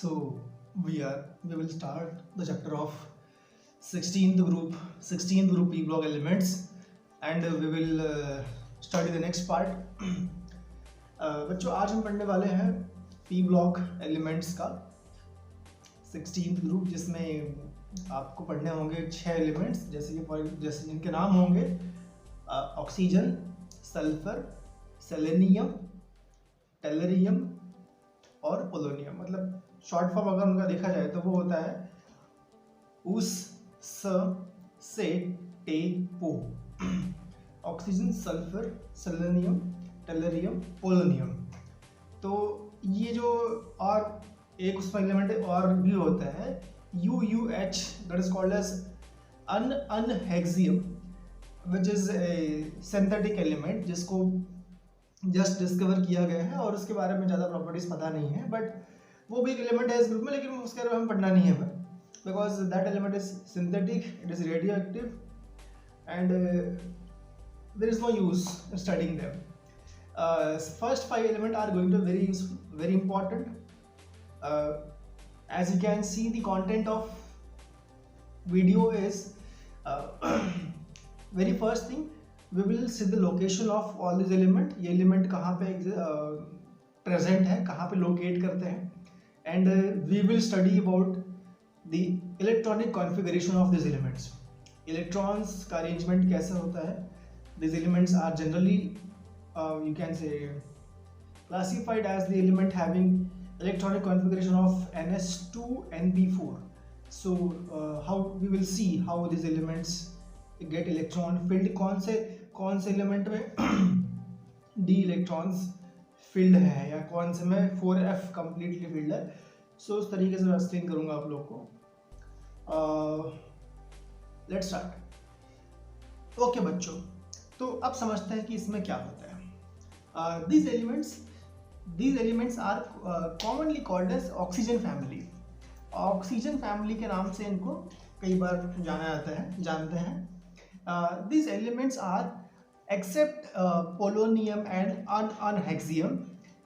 So we will start the chapter of 16th group P block elements, and we will study the next part. बच्चों आज हम पढ़ने वाले हैं P block elements का 16th group, जिसमें आपको पढ़ने होंगे 6 एलिमेंट्स, जैसे जिनके नाम होंगे ऑक्सीजन, सल्फर, सेलेनियम, टेलरियम और पोलोनियम। मतलब शॉर्ट फॉर्म अगर उनका देखा जाए तो वो होता है उस, स, से, टे, पो। Oxygen, sulphur, selenium, tellurium, polonium. तो ये जो और एक उसमें एलिमेंट और भी होता है UUH, that is called as unhexium, which is a synthetic element जिसको जस्ट डिस्कवर किया गया है और उसके बारे में ज़्यादा प्रॉपर्टीज पता नहीं है, बट वो भी एक एलिमेंट है इस ग्रुप में, लेकिन उसके बारे में हम पढ़ना नहीं है because that element is synthetic, it is radioactive and there is no use studying them. First 5 elements are going to be very useful, very important. As you can see, the content of video is very first thing we will see the location of all these element. ये element कहाँ पे present है, कहाँ पे locate करते हैं, and we will study about the electronic configuration of these elements. Electrons का arrangement कैसे होता है. These elements are generally you can say classified as the element having electronic configuration of ns2np4. So how we will see how these elements get electron filled. कौन से element में d electrons field है या कौन से में 4f completely field है. सो उस तरीके से मैं एक्सप्लेन करूंगा आप लोग को. Let's start. ओके बच्चों, तो अब समझते हैं कि इसमें क्या होता है. These elements are commonly called as oxygen family. Oxygen family के नाम से इनको कई बार जानते हैं. These elements are except polonium and unhexium.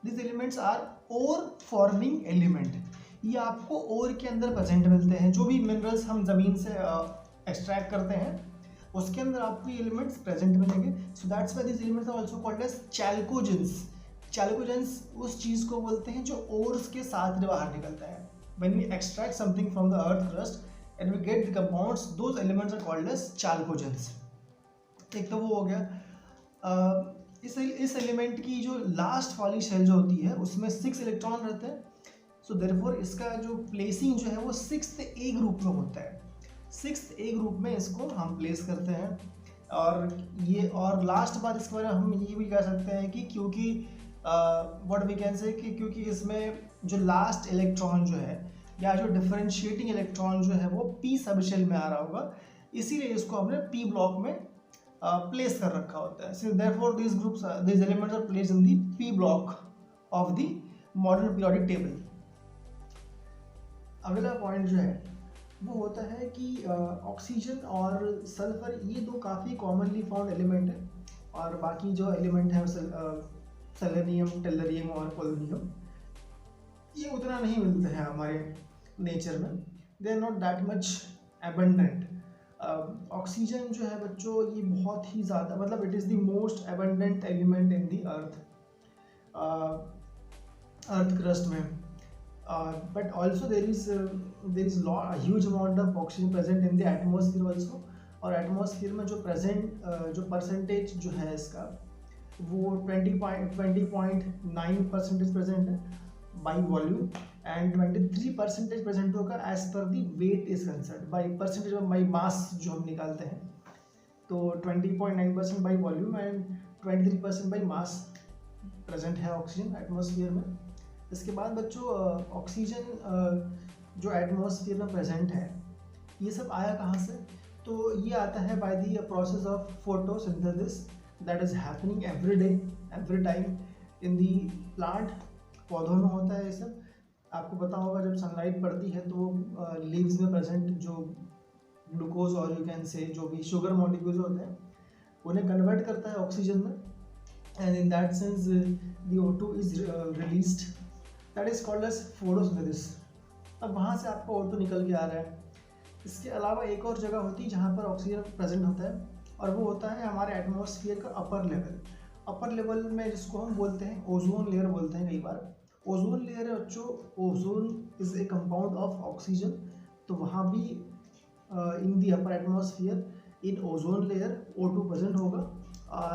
These elements are ore forming element. ये आपको ओर के अंदर प्रेजेंट मिलते हैं. जो भी मिनरल्स हम जमीन से एक्सट्रैक्ट करते हैं उसके अंदर आपको ये एलिमेंट्स प्रेजेंट मिलेंगे. So that's why this elements are also called as chalcogens. Chalcogens उस चीज़ को बोलते हैं जो ओर्स के साथ बाहर निकलता है. When we extract something from the earth crust and we get the compounds, those elements are called as chalcogens. एक तो वो हो गया. इस एलिमेंट की जो लास्ट वाली शेल जो होती है उसमें 6 इलेक्ट्रॉन रहते हैं. सो देयरफॉर इसका जो प्लेसिंग जो है वो 6th A ग्रुप में होता है. 6th A ग्रुप में इसको हम प्लेस करते हैं. और लास्ट बात इसके बारे में हम ये भी कह सकते हैं कि क्योंकि व्हाट वी कैन से कि क्योंकि इसमें जो लास्ट इलेक्ट्रॉन जो है या जो डिफरेंशिएटिंग इलेक्ट्रॉन जो है वो P सब शेल में आ रहा होगा, इसीलिए इसको हमने P ब्लॉक में प्लेस कर रखा होता है. So therefore these elements are placed in the P block of the modern periodic table. अगला पॉइंट जो है वो होता है कि ऑक्सीजन और सल्फर ये दो काफ़ी कॉमनली फाउंड एलिमेंट है, और बाकी जो एलिमेंट है सेलेनियम, टेलरियम और पोलोनियम ये उतना नहीं मिलते हैं हमारे नेचर में. They are not that much abundant. Oxygen जो है बच्चों ये बहुत ही ज़्यादा, मतलब it is the most abundant element in the earth crust में. But also there is a huge amount of oxygen present in the atmosphere also. और एटमॉस्फेयर में जो परसेंटेज जो है इसका वो 20.9% प्रेजेंट है बाई वॉल्यूम, एंड 23% प्रेजेंट होगा as per the weight is concern. By percentage by mass जो हम निकालते हैं, तो 20.9% by volume and 23% by mass present है ऑक्सीजन एटमॉस्फेयर में. इसके बाद बच्चों ऑक्सीजन जो एटमॉस्फेयर में प्रेजेंट है ये सब आया कहाँ से. तो ये आता है by the process of photosynthesis that is happening every day every time in the plant. पौधों में होता है ये सब. आपको पता होगा जब सनलाइट पड़ती है तो वो लीव्स में प्रेजेंट जो ग्लूकोज और यू कैन से जो भी शुगर मॉलिक्यूल्स होते हैं उन्हें कन्वर्ट करता है ऑक्सीजन में, and in that sense the O2 is released. That is called as photosynthesis. अब वहाँ से आपका O2 निकल के आ रहा है। इसके अलावा एक और जगह होती है जहाँ पर ऑक्सीजन प्रेजेंट होता है, और वो होता है हमारे एटमॉस्फेयर का अपर लेवल। अपर लेवल में जिसको हम बोलते हैं ओजोन लेयर बोलते हैं कई बार। ओजोन लेयर है बच्चों, ozone is a compound of oxygen. तो वहाँ भी in the upper atmosphere in ozone layer O2 present होगा,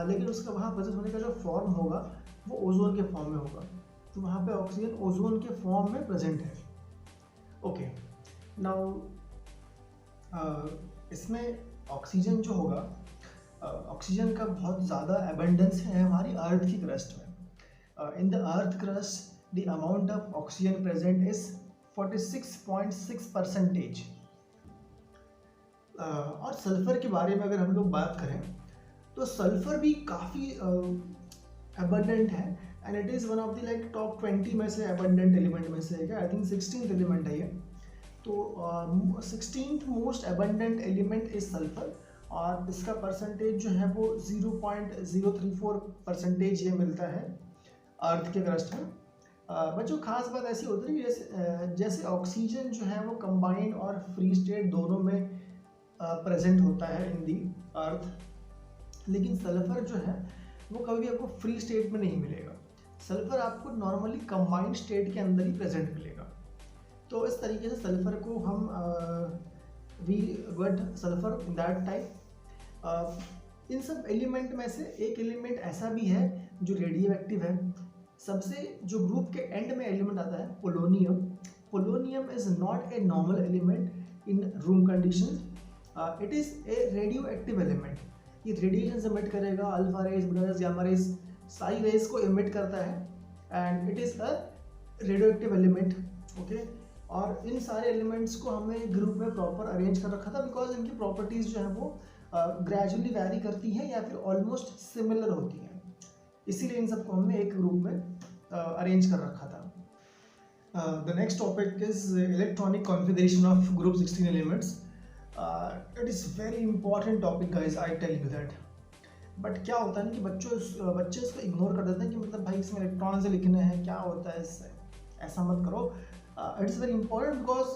लेकिन उसका वहाँ प्रेजेंट होने का जो फॉर्म होगा वो ओजोन के फॉर्म में होगा। तो वहाँ पे ऑक्सीजन ओजोन के फॉर्म में प्रेजेंट है। ओके, नाउ इसमें ऑक्सीजन जो होगा, ऑक्सीजन का बहुत ज़्यादा एबंडेंस है हमारी अर्थ की क्रस्ट में। इन the earth crust the amount of oxygen present is 46.6%। और सल्फर के बारे में अगर हम लोग बात करें तो सल्फर भी काफ़ी एबंडेंट है, and it is one of the like top 20 में से एबंडेंट एलिमेंट में से है। आई थिंक 16th एलिमेंट है ये। तो 16th most abundant element is sulphur, और इसका परसेंटेज जो है वो 0.034% ये मिलता है अर्थ के क्रस्ट में। बच्चों खास बात ऐसी होती है कि जैसे ऑक्सीजन जो है वो कंबाइंड और फ्री स्टेट दोनों में प्रेजेंट होता है इन दी अर्थ, लेकिन सल्फर जो है वो कभी भी आपको फ्री स्टेट में नहीं मिलेगा। सल्फर आपको नॉर्मली कंबाइंड स्टेट के अंदर ही प्रेजेंट मिलेगा। तो इस तरीके से सल्फर को हम we got sulphur in that type. इन सब एलिमेंट में से एक एलिमेंट ऐसा भी है जो रेडियो एक्टिव है। सबसे जो ग्रुप के एंड में एलिमेंट आता है polonium. Polonium is not a normal element in room condition, it is a radioactive element. ये रेडिएशन इमिट करेगा, alpha rays, beta rays, gamma rays, सारी रेज को इमिट करता है, and it is a radioactive element. Okay, और इन सारे elements को हमने ग्रुप में प्रॉपर अरेंज कर रखा था बिकॉज इनकी प्रॉपर्टीज़ जो है वो ग्रेजुअली वैरी करती हैं या फिर ऑलमोस्ट सिमिलर होती हैं, इसीलिए इन सबको हमने एक ग्रुप में अरेंज कर रखा था। The next topic is electronic configuration of group 16 elements. It is very important topic guys, I tell you that. But क्या होता है ना कि बच्चे इसको इग्नोर कर देते हैं कि मतलब भाई इसमें इलेक्ट्रॉन से लिखने हैं, क्या होता है इससे, ऐसा मत करो। इट्स वेरी इंपॉर्टेंट बिकॉज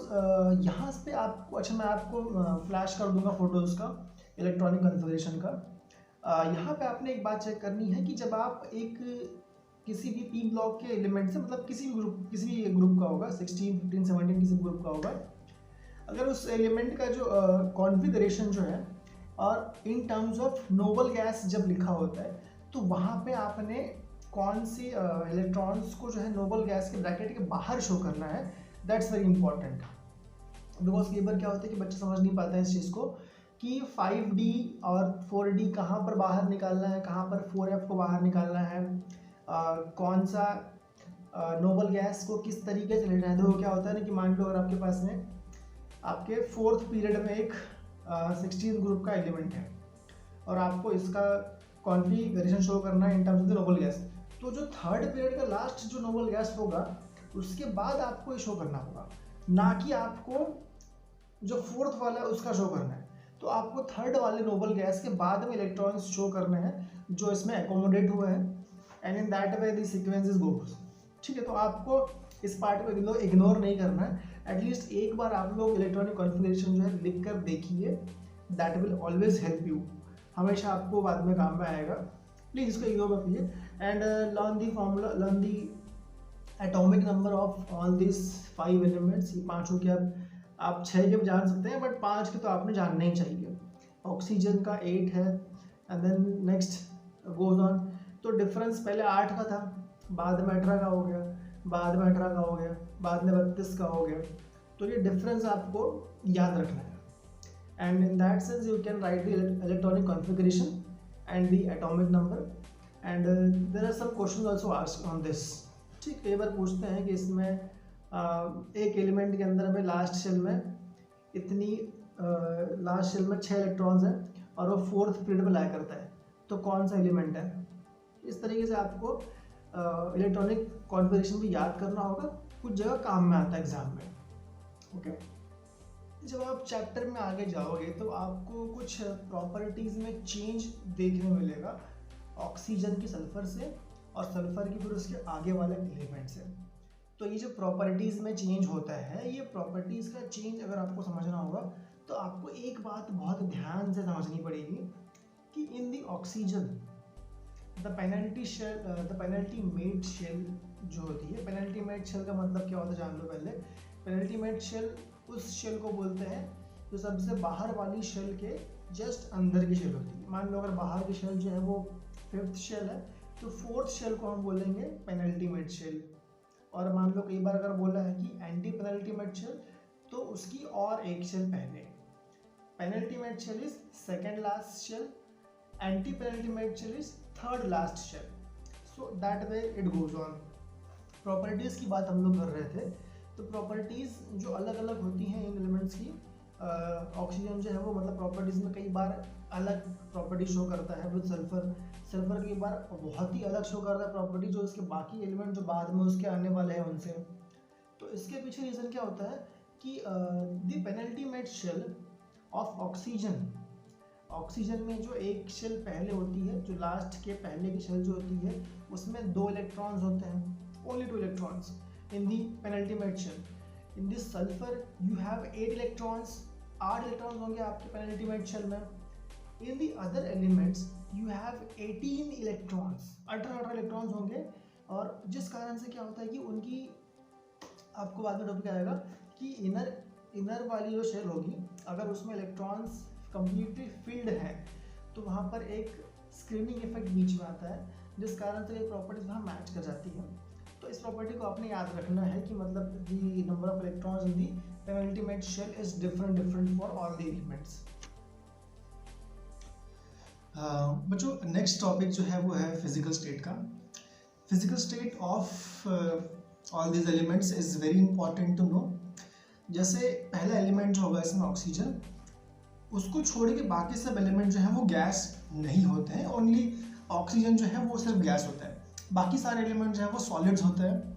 यहाँ पे आपको, अच्छा मैं आपको फ्लैश कर दूंगा फोटोज़ का इलेक्ट्रॉनिक कॉन्फ़िगरेशन का। यहाँ पे आपने एक बात चेक करनी है कि जब आप एक किसी भी पी ब्लॉक के एलिमेंट से, मतलब किसी भी ग्रुप का होगा, 16, 15, 17 किसी ग्रुप का होगा, अगर उस एलिमेंट का जो कॉन्फ़िगरेशन जो है और in terms of noble gas जब लिखा होता है, तो वहाँ पे आपने कौन सी इलेक्ट्रॉन्स को जो है नोबल गैस के ब्रैकेट के बाहर शो करना है। दैट्स वेरी इंपॉर्टेंट बिकॉज कई बार क्या होता है कि बच्चे समझ नहीं पाते हैं इस चीज़ को कि 5D और 4D कहाँ पर बाहर निकालना है, कहाँ पर 4F को बाहर निकालना है, कौन सा नोबल गैस को किस तरीके से लेना है। तो क्या होता है ना कि मान लो अगर आपके पास में आपके 4th पीरियड में एक 16th ग्रुप का एलिमेंट है और आपको इसका कॉन्फ़िगरेशन शो करना है in terms of the noble gas, तो जो 3rd पीरियड का लास्ट जो नोबल गैस होगा उसके बाद आपको ये शो करना होगा, ना कि आपको जो 4th वाला है उसका शो करना है। तो आपको 3rd वाले नोबल गैस के बाद में इलेक्ट्रॉन्स शो करने हैं जो इसमें एकोमोडेट हुए हैं, and in that way the sequence goes. ठीक है, तो आपको इस पार्ट को इग्नोर नहीं करना है। एटलीस्ट एक बार आप लोग इलेक्ट्रॉनिक कॉन्फ़िगरेशन जो है लिख कर देखिए, that will always help you, हमेशा आपको बाद में काम में आएगा। प्लीज़ इसको इग्नोर मत कीजिए, and learn the formula, learn the atomic number of all this 5 elements. ये पाँचों के आप 6 के भी जान सकते हैं, बट 5 के तो आपने जानना ही चाहिए। ऑक्सीजन का 8 है, and then next goes on. तो डिफरेंस पहले 8 का था, बाद में 18 का हो गया, बाद में 18 का हो गया, बाद में 32 का हो गया। तो ये डिफरेंस आपको याद रखना है, and in that sense you can write the electronic configuration and the atomic number, and there are some questions also asked on this. ठीक, कई बार पूछते हैं कि इसमें एक एलिमेंट के अंदर हमें लास्ट शेल में इतनी लास्ट शेल में 6 इलेक्ट्रॉन्स हैं और वो 4th पीरियड में लाई करता है, तो कौन सा एलिमेंट है। इस तरीके से आपको इलेक्ट्रॉनिक कॉन्फ़िगरेशन भी याद करना होगा, कुछ जगह काम में आता है एग्जाम में। ओके, जब आप चैप्टर में आगे जाओगे तो आपको कुछ प्रॉपर्टीज़ में चेंज देखने मिलेगा ऑक्सीजन की सल्फर से, और सल्फर की फिर उसके आगे वाले एलिमेंट से। तो ये जो प्रॉपर्टीज़ में चेंज होता है, ये प्रॉपर्टीज़ का चेंज अगर आपको समझना होगा तो आपको एक बात बहुत ध्यान से समझनी पड़ेगी कि in the oxygen the penalty made shell जो होती है, पेनल्टी मेड शेल का मतलब क्या होता है जान लो पहले। पेनल्टी मेड शेल उस शेल को बोलते हैं जो सबसे बाहर वाली शेल के जस्ट अंदर की शेल होती है। मान लो अगर बाहर की शेल जो है वो 5th शेल है तो 4th शेल को हम बोलेंगे पेनल्टी मेड शेल। और मान लो कई बार अगर बोला है कि एंटी पेनल्टी मेड शेल तो उसकी और एक शेल पहले। Penalty made shell is second last shell, anti penalty made shell is third last shell. So that way it goes on. Properties की बात हम लोग कर रहे थे, तो प्रॉपर्टीज़ जो अलग अलग होती हैं इन एलिमेंट्स की, ऑक्सीजन जो है वो मतलब प्रॉपर्टीज़ में कई बार अलग प्रॉपर्टी शो करता है। विद सल्फर, सल्फर कई बार बहुत ही अलग शो करता है प्रॉपर्टी जो उसके बाकी एलिमेंट जो बाद में उसके आने वाले हैं उनसे। तो इसके पीछे रीज़न क्या होता है कि the penalty made shell of oxygen, oxygen में जो एक शेल पहले होती है, जो लास्ट के पहले की शेल जो होती है उसमें 2 इलेक्ट्रॉन्स होते हैं, only 2 electrons in the penalty made shell. In this sulphur you have 8 electrons, 8 electrons होंगे आपके पेनल्टी मेड शेल में। In the other elements you have 18 electrons, 18 electrons होंगे। और जिस कारण से क्या होता है कि उनकी, आपको बाद में टॉपिक आएगा कि इनर वाली जो शेल होगी अगर उसमें इलेक्ट्रॉन्स कंप्लीटली फिल्ड है तो वहाँ पर एक स्क्रीनिंग इफेक्ट बीच में आता है जिस कारण से ये प्रॉपर्टीज वहाँ मैच कर जाती है। तो इस प्रॉपर्टी को आपने याद रखना है कि मतलब the number of electrons in the penalty made shell is different for all the elements. बच्चों नेक्स्ट टॉपिक जो है वो है फिजिकल स्टेट का। Physical state of all this elements is very important to know. जैसे पहला एलिमेंट जो होगा इसमें ऑक्सीजन, उसको छोड़ के बाकी सब एलिमेंट जो है वो गैस नहीं होते हैं, ओनली ऑक्सीजन जो है वो सिर्फ गैस होता है, बाकी सारे एलिमेंट जो है वो सॉलिड्स होते हैं।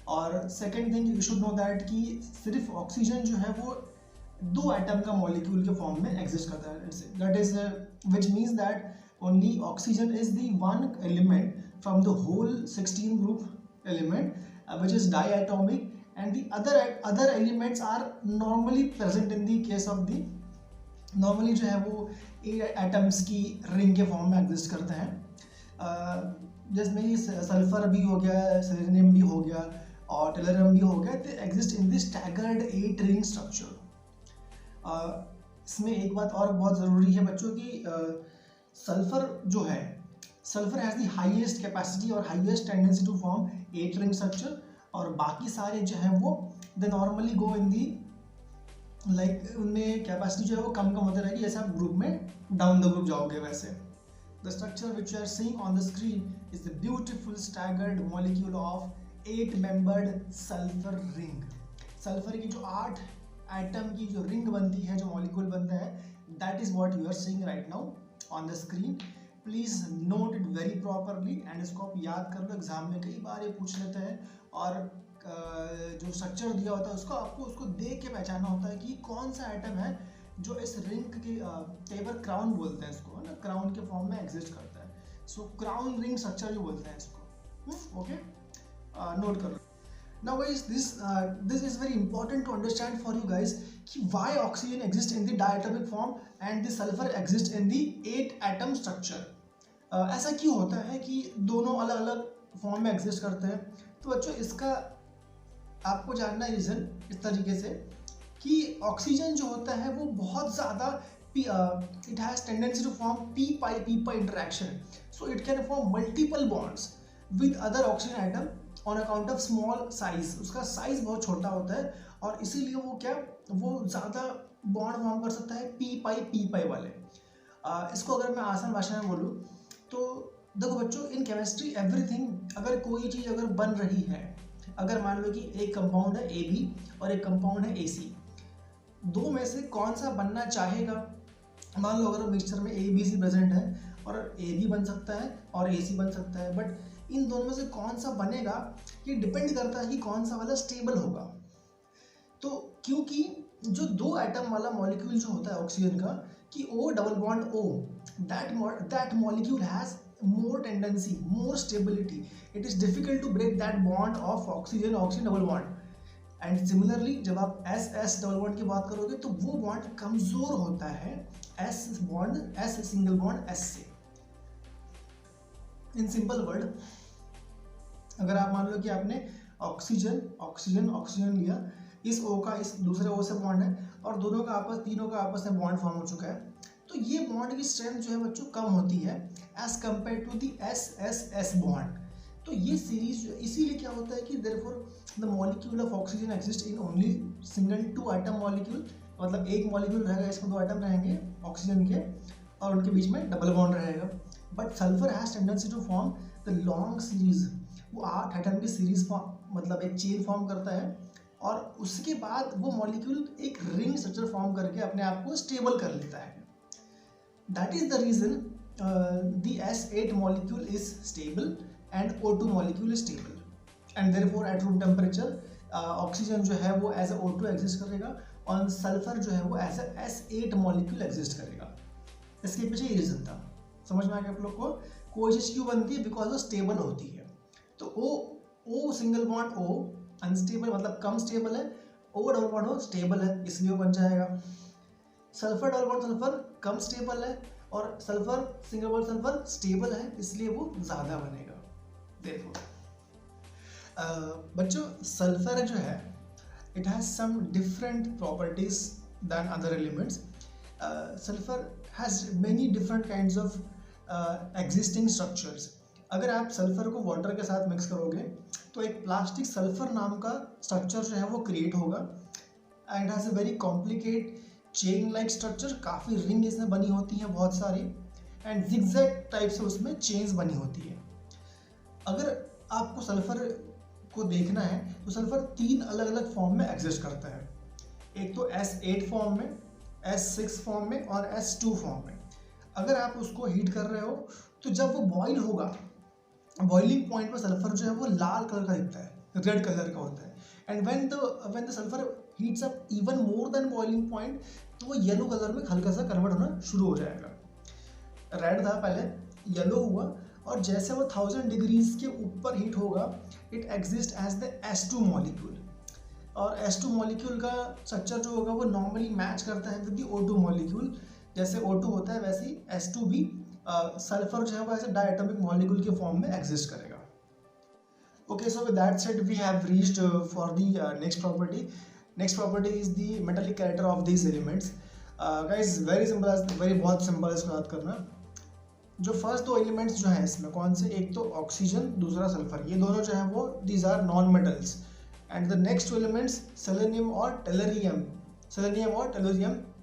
और second thing you should know that कि सिर्फ ऑक्सीजन जो है वो 2 एटम का मॉलिक्यूल के फॉर्म में एग्जिस्ट करता है, that is which means that only oxygen is the one element from the whole 16 group element which is diatomic and the other elements are normally present in the case of the normally जो है वो atoms की ring के form में exist करते हैं। जिसमें ये सल्फर भी हो गया, सेलेनियम भी हो गया और टेलरियम भी हो गया, तो exist in the staggered 8 ring structure. इसमें एक बात और बहुत ज़रूरी है बच्चों की, सल्फर जो है, sulphur has the highest capacity और highest tendency to form 8 ring structure, और बाकी सारे जो हैं वो they normally go in the like उनमें कैपेसिटी जो है वो कम होते रहेगी जैसे आप ग्रुप में डाउन द ग्रुप जाओगे वैसे। The structure which you are seeing on the screen is the beautiful staggered molecule of 8 membered sulphur ring. Sulphur की जो 8 एटम की जो रिंग बनती है, जो मॉलिक्यूल बनता है, that is what you are seeing right now on the screen. Please note it very properly and इसको आप याद कर लो, एग्जाम में कई बार ये पूछ लेते हैं। और जो स्ट्रक्चर दिया होता है उसको आपको उसको देख के पहचानना होता है कि कौन सा आइटम है जो इस रिंग के कई बार क्राउन बोलते हैं इसको, है ना, क्राउन के फॉर्म में एग्जिस्ट करता है। सो क्राउन रिंग स्ट्रक्चर जो बोलते हैं इसको, ओके, नोट कर लो। Now guys, this is very important to understand for you guys कि why oxygen exists in the diatomic form and the sulfur exists in the 8 atom structure। ऐसा क्यों होता है कि दोनों अलग अलग फॉर्म में एग्जिस्ट करते हैं? तो बच्चों इसका आपको जानना है रीज़न इस तरीके से कि ऑक्सीजन जो होता है वो बहुत ज़्यादा it has tendency to form p pi interaction, so it can form multiple bonds with other oxygen atom on account of small size. उसका साइज बहुत छोटा होता है और इसीलिए वो ज़्यादा बॉन्ड फॉर्म कर सकता है पी पाई वाले। इसको अगर मैं आसान भाषा में बोलूँ तो देखो बच्चों, इन केमिस्ट्री एवरीथिंग, अगर कोई चीज़ अगर बन रही है, अगर मान लो कि एक कंपाउंड है AB और एक कंपाउंड है AC, दो में से कौन सा बनना चाहेगा? मान लो अगर मिक्सचर में ABC प्रेजेंट है और AB बन सकता है और AC बन सकता है, बट इन दोनों में से कौन सा बनेगा ये डिपेंड करता है कि कौन सा वाला स्टेबल होगा। तो क्योंकि जो 2 एटम वाला मॉलिक्यूल जो होता है ऑक्सीजन का, कि O double bond O, that molecule has more tendency, more stability. It is difficult to break that bond of oxygen double bond. And similarly जब आप S डबल बॉन्ड की बात करोगे तो वो बॉन्ड कमजोर होता है S सिंगल बॉन्ड S से। इन सिंपल वर्ड, अगर आप मान लो कि आपने ऑक्सीजन लिया, इस O का इस दूसरे O से बॉन्ड है और तीनों का आपस में बॉन्ड फॉर्म हो चुका है, तो ये बॉन्ड की स्ट्रेंथ जो है बच्चों कम होती है as compare to the S bond. तो ये सीरीज इसीलिए क्या होता है कि therefore the molecule of oxygen exist in only single 2 atom molecule, मतलब एक मॉलिक्यूल रहेगा, इसमें 2 एटम रहेंगे ऑक्सीजन के और उनके बीच में डबल बॉन्ड रहेगा। But sulphur has tendency to form the long series, वो 8 एटम की सीरीज मतलब एक चेन फॉर्म करता है और उसके बाद वो मॉलिक्यूल एक रिंग स्ट्रक्चर फॉर्म करके अपने आप को स्टेबल कर लेता है। That is the reason the S8 molecule is stable and O2 molecule is stable, and therefore at room temperature oxygen जो है वो एज ए O2 एग्जिस्ट करेगा और सल्फर जो है वो as a S8 molecule exist करेगा। इसके पीछे ये रीजन था, समझ में आ गया आप लोग को? कोशिश क्यों बनती है? बिकॉज वो स्टेबल होती है। तो O single bond O unstable मतलब कम स्टेबल है, O double bond O stable है, इसलिए वो बन जाएगा। सल्फर डबल बॉन्ड सल्फर कम स्टेबल है और sulphur single bond sulphur stable है, इसलिए वो ज़्यादा बनेगा। Therefore, बच्चों सल्फर जो है it has some different properties than other elements. Sulfur has many different kinds of existing structures. अगर आप सल्फर को वाटर के साथ मिक्स करोगे तो एक प्लास्टिक सल्फर नाम का स्ट्रक्चर जो है वो क्रिएट होगा and has a very complicate chain like structure, काफ़ी रिंग इसमें बनी होती हैं बहुत सारी एंड जिगजैग टाइप से उसमें चेन्स बनी होती है। अगर आपको सल्फर को देखना है तो सल्फर 3 अलग अलग फॉर्म में एग्जिस्ट करता है, एक तो S8 फॉर्म में, S6 फॉर्म में और S2 फॉर्म में। अगर आप उसको हीट कर रहे हो तो जब वो बॉइल होगा, बॉइलिंग पॉइंट पर सल्फर जो है वो लाल कलर का दिखता है, रेड कलर का होता है and when the sulphur heats up even more than boiling point तो वो येलो कलर में हल्का सा कन्वर्ट होना शुरू हो जाएगा। रेड था पहले, येलो हुआ और जैसे वो 1000 डिग्रीज के ऊपर हीट होगा it exist as the S2 molecule और S2 मॉलिक्यूल का स्ट्रक्चर जो होगा वो नॉर्मली मैच करता है विद द O2 मॉलिक्यूल। जैसे O2 होता है वैसे ही S2 भी सल्फर जो है वो ऐसे डायटोमिक मॉलिक्यूल के फॉर्म में एग्जिस्ट करेगा। Okay, so with that said we have reached for the next property. Next property is the metallic character of these elements. Guys, very simple, बहुत सिंपल इसको याद करना। जो फर्स्ट 2 एलिमेंट्स जो हैं इसमें कौन से, एक तो ऑक्सीजन दूसरा सल्फर, ये दोनों जो हैं वो these are non metals and the next 2 elements selenium और टेलरियम,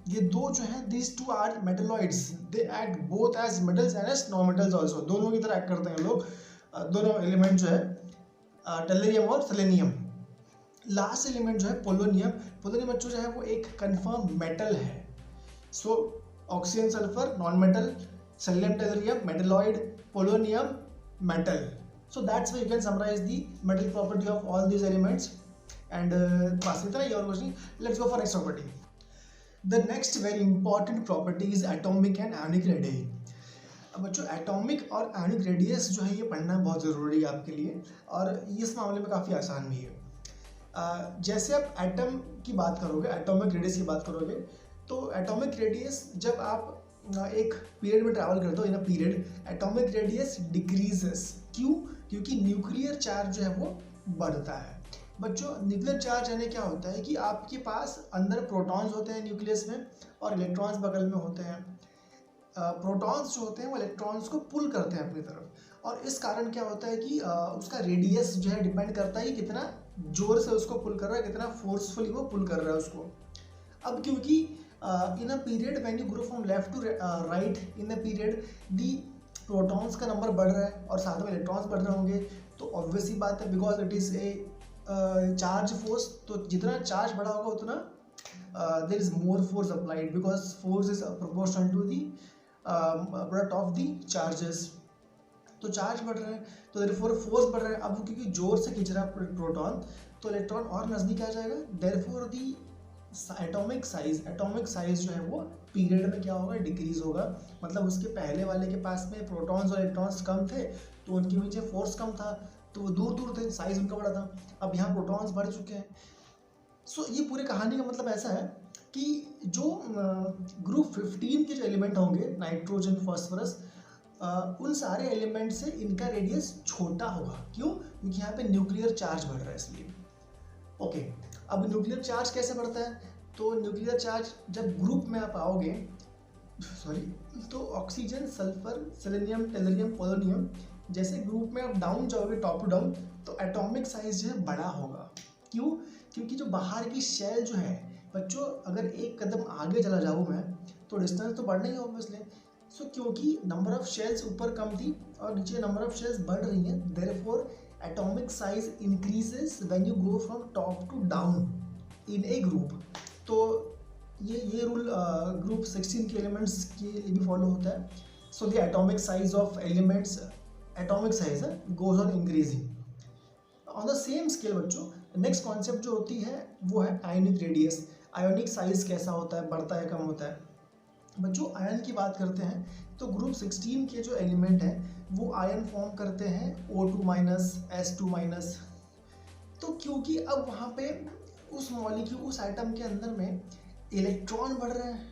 ये दो जो हैं these 2 are metalloids, they act both as metals and as non metals also, दोनों की तरह एक्ट करते हैं लोग दोनों एलिमेंट जो है टेलरियम और सेलेनियम। लास्ट एलिमेंट जो है पोलोनियम बच्चों जो है वो एक कंफर्म मेटल है। So oxygen sulphur non metal, selenium tellurium metalloid, polonium metal. So that's why you can summarise the metal property of all these elements and बस इतना ही और कुछ नहीं। Let's go for next property. The next very important property is atomic and ionic radius. अब बच्चों atomic और ionic radius जो है ये पढ़ना बहुत ज़रूरी है आपके लिए और इस मामले में काफ़ी आसान भी है। जैसे आप एटम की बात करोगे, एटॉमिक रेडियस की बात करोगे तो एटॉमिक रेडियस जब आप एक पीरियड में ट्रैवल करते हो in a period, atomic radius decreases. क्यों? क्योंकि न्यूक्लियर चार्ज जो है वो बढ़ता है। बच्चों न्यूक्लियर चार्ज यानी क्या होता है कि आपके पास अंदर प्रोटॉन्स होते हैं न्यूक्लियस में और इलेक्ट्रॉन्स बगल में होते हैं। प्रोटॉन्स जो होते हैं वो इलेक्ट्रॉन्स को पुल करते हैं अपनी तरफ और इस कारण क्या होता है कि उसका रेडियस जो है डिपेंड करता है कि कितना जोर से उसको पुल कर रहा है, कितना फोर्सफुली वो पुल कर रहा है उसको। अब क्योंकि in a period when you grow from left to right in a period the protons का नंबर बढ़ रहा है और साथ में इलेक्ट्रॉन्स बढ़ रहे होंगे तो ऑब्वियस ही बात है because it is a charge force, तो जितना चार्ज बढ़ा होगा उतना there is more force applied because force is proportional to the product of the charges. तो चार्ज बढ़ रहा है तो देयरफॉर फोर्स बढ़ रहा है। अब क्योंकि जोर से खींच रहा है प्रोटॉन तो इलेक्ट्रॉन और नज़दीक आ जाएगा, देयरफॉर दी एटॉमिक साइज जो है वो पीरियड में क्या होगा, डिक्रीज होगा। मतलब उसके पहले वाले के पास में प्रोटॉन्स और इलेक्ट्रॉन्स कम थे तो उनके नीचे फोर्स कम था, तो वो दूर दूर थे, साइज उनका बड़ा था। अब यहाँ प्रोटॉन्स बढ़ चुके हैं। सो ये पूरी कहानी का मतलब ऐसा है कि जो ग्रुप 15 के जो एलिमेंट होंगे, नाइट्रोजन, फॉस्फोरस, उन सारे एलिमेंट से इनका रेडियस छोटा होगा। क्यों? क्योंकि यहाँ पे न्यूक्लियर चार्ज बढ़ रहा है इसलिए। ओके, अब न्यूक्लियर चार्ज कैसे बढ़ता है? तो न्यूक्लियर चार्ज जब ग्रुप में आप आओगे, तो oxygen, sulphur, selenium, tellurium, polonium जैसे ग्रुप में आप डाउन जाओगे, टॉप टू डाउन, तो एटॉमिक साइज जो है बड़ा होगा। क्यों? क्योंकि जो बाहर की शेल जो है बच्चों, अगर एक कदम आगे चला जाऊँ मैं तो डिस्टेंस तो बढ़ना ही होगा इसलिए। सो क्योंकि नंबर ऑफ शेल्स ऊपर कम थी और नीचे नंबर ऑफ शेल्स बढ़ रही हैं, therefore atomic size increases when you go from top to down in a group. तो ये रूल ग्रुप 16 के एलिमेंट्स के लिए भी फॉलो होता है। So the atomic size of elements, atomic size goes on increasing on the same scale. बच्चों next concept जो होती है वो है आयोनिक रेडियस। आयोनिक साइज कैसा होता है, बढ़ता है, कम होता है? बच्चों आयन की बात करते हैं तो ग्रुप 16 के जो एलिमेंट हैं वो आयन फॉर्म करते हैं O2-, S2-। तो क्योंकि अब वहाँ पे उस मॉलिक्यूल, उस एटम के अंदर में इलेक्ट्रॉन बढ़ रहे हैं,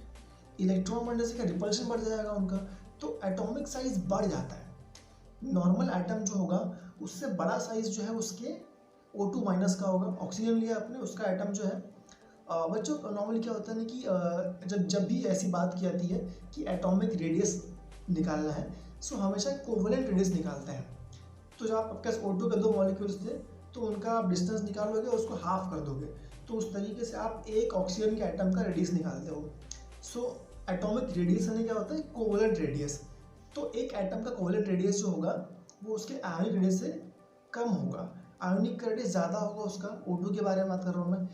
इलेक्ट्रॉन बढ़ने से क्या रिपल्शन बढ़ जाएगा उनका, तो एटॉमिक साइज बढ़ जाता है। नॉर्मल एटम जो होगा उससे बड़ा साइज जो है उसके O2- का होगा। ऑक्सीजन लिया आपने, उसका एटम जो है बच्चों नॉर्मली क्या होता है ना कि जब भी ऐसी बात की जाती है कि एटॉमिक रेडियस निकालना है, सो हमेशा कोवेलेंट रेडियस निकालते हैं। तो जब आपके पास O2 के 2 मॉलिक्यूल्स थे तो उनका आप डिस्टेंस निकालोगे और उसको हाफ कर दोगे, तो उस तरीके से आप एक ऑक्सीजन के एटम का रेडियस निकालते हो। सो एटॉमिक रेडियस यानी क्या होता है, कोवेलेंट रेडियस। तो एक एटम का कोवेलेंट रेडियस जो होगा वो उसके आयोनिक रेडियस से कम होगा। आयोनिक का रेडियस ज़्यादा होगा उसका। O2 के बारे में बात कर रहा हूँ मैं,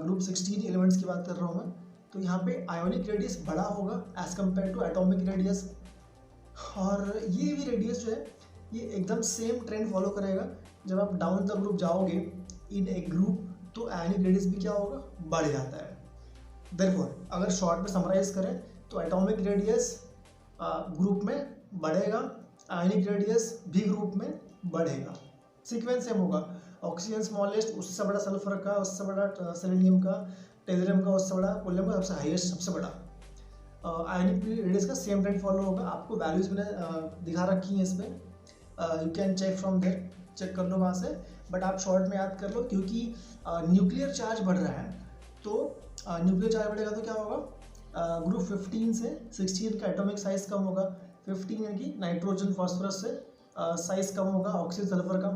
ग्रुप 16 एलिमेंट्स की बात कर रहा हूँ मैं। तो यहाँ पे आयोनिक रेडियस बड़ा होगा as compare to atomic radius. और ये भी रेडियस जो है ये एकदम सेम ट्रेंड फॉलो करेगा। जब आप डाउन द ग्रुप जाओगे इन ए ग्रुप तो आयोनिक रेडियस भी क्या होगा, बढ़ जाता है। देयरफॉर अगर शॉर्ट में समराइज करें तो एटॉमिक रेडियस ग्रुप में बढ़ेगा, आयोनिक रेडियस भी ग्रुप में बढ़ेगा। सीक्वेंस सेम होगा, ऑक्सीजन स्मॉलेस्ट, उससे बड़ा सल्फर का, उससे बड़ा सेलेनियम का, टेलरियम का उससे बड़ा, पोलोनियम का सबसे हाईएस्ट, सबसे बड़ा। आयोनिक रेडियस का सेम ट्रेंड फॉलो होगा। आपको वैल्यूज मैंने दिखा रखी हैं इसमें, you can check from there, check कर लो वहाँ से। बट आप शॉर्ट में याद कर लो क्योंकि न्यूक्लियर चार्ज बढ़ रहा है। तो न्यूक्लियर चार्ज बढ़ेगा तो क्या होगा, ग्रुप 15 से 16 का एटॉमिक साइज कम होगा। 15 यानी कि नाइट्रोजन, फॉस्फोरस से साइज कम होगा, ऑक्सीजन, सल्फर का,